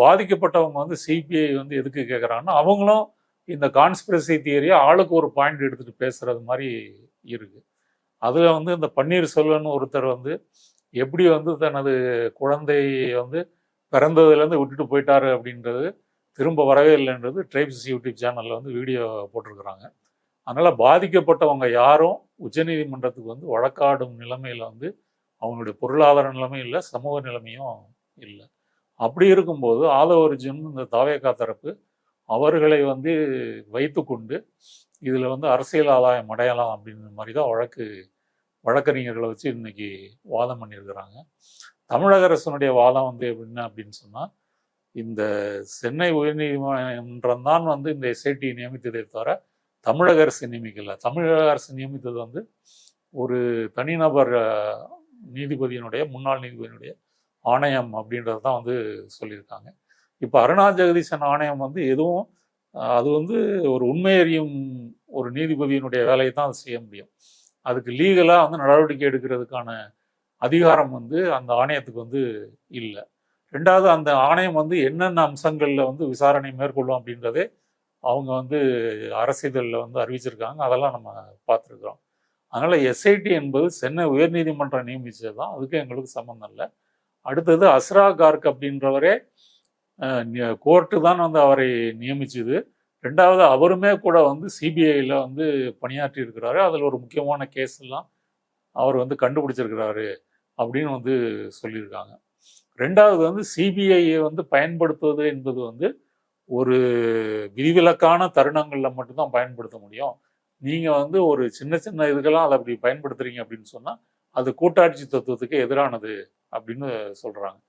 பாதிக்கப்பட்டவங்க வந்து சிபிஐ வந்து எதுக்கு கேட்குறாங்கன்னா, அவங்களும் இந்த கான்ஸ்பிரசி தியரியை ஆளுக்கு ஒரு பாயிண்ட் எடுத்துகிட்டு பேசுகிறது மாதிரி இருக்குது. அதில் வந்து இந்த பன்னீர்செல்வன் ஒருத்தர் வந்து எப்படி வந்து தனது குழந்தையை வந்து பிறந்ததுலேருந்து விட்டுட்டு போயிட்டாரு அப்படின்றது, திரும்ப வரவே இல்லைன்றது ட்ரைப்ஸ் யூடியூப் சேனலில் வந்து வீடியோ போட்டிருக்கிறாங்க. அதனால் பாதிக்கப்பட்டவங்க யாரும் உச்சநீதிமன்றத்துக்கு வந்து வழக்காடும் நிலைமையில் வந்து அவங்களுடைய பொருளாதார நிலைமையும் இல்லை, சமூக நிலைமையும் இல்லை. அப்படி இருக்கும்போது ஆதவர்ஜுன் இந்த தாவேகா தரப்பு அவர்களை வந்து வைத்து கொண்டு இதில் வந்து அரசியல் ஆதாயம் அடையலாம் அப்படின்ற மாதிரி தான் வழக்கறிஞர்களை வச்சு இன்னைக்கு வாதம் பண்ணியிருக்கிறாங்க. தமிழக அரசனுடைய வாதம் வந்து என்ன அப்படின்னு சொன்னால், இந்த சென்னை உயர்நீதிமன்றம் தான் வந்து இந்த எஸ்ஐடி நியமித்ததை தவிர தமிழக அரசு நியமிக்கல. தமிழக அரசு நியமித்தது வந்து ஒரு தனிநபர் நீதிபதியினுடைய முன்னாள் நீதிபதியினுடைய ஆணையம் அப்படின்றது தான் வந்து சொல்லியிருக்காங்க. இப்போ அருணா ஜெகதீசன் ஆணையம் வந்து எதுவும் அது வந்து ஒரு உண்மை அறியும் ஒரு நீதிபதியினுடைய வேலையை தான் அது செய்ய முடியும். அதுக்கு லீகலாக வந்து நடவடிக்கை எடுக்கிறதுக்கான அதிகாரம் வந்து அந்த ஆணையத்துக்கு வந்து இல்லை. ரெண்டாவது, அந்த ஆணையம் வந்து என்னென்ன அம்சங்களில் வந்து விசாரணை மேற்கொள்ளும் அப்படின்றதே அவங்க வந்து அரசிதழில் வந்து அறிவிச்சிருக்காங்க. அதெல்லாம் நம்ம பார்த்துருக்குறோம். அதனால் எஸ்ஐடி என்பது சென்னை உயர்நீதிமன்றம் நியமித்தது தான், அதுக்கு எங்களுக்கு சம்மந்தம் இல்லை. அடுத்தது அஸ்ரா கார்க் அப்படின்றவரே கோர்ட்டு தான் வந்து அவரை நியமிச்சுது. ரெண்டாவது, அவருமே கூட வந்து சிபிஐயில் வந்து பணியாற்றி இருக்கிறாரு. அதில் ஒரு முக்கியமான கேஸ் எல்லாம் அவர் வந்து கண்டுபிடிச்சிருக்கிறாரு அப்படின்னு வந்து சொல்லியிருக்காங்க. ரெண்டாவது வந்து சிபிஐயை வந்து பயன்படுத்துவது என்பது வந்து ஒரு விதிவிலக்கான தருணங்களில் மட்டும்தான் பயன்படுத்த முடியும். நீங்கள் வந்து ஒரு சின்ன சின்ன இதுக்கெல்லாம் அதை அப்படி பயன்படுத்துறீங்க அப்படின்னு சொன்னால் அது கூட்டாட்சி தத்துவத்துக்கு எதிரானது அப்படின்னு சொல்கிறாங்க.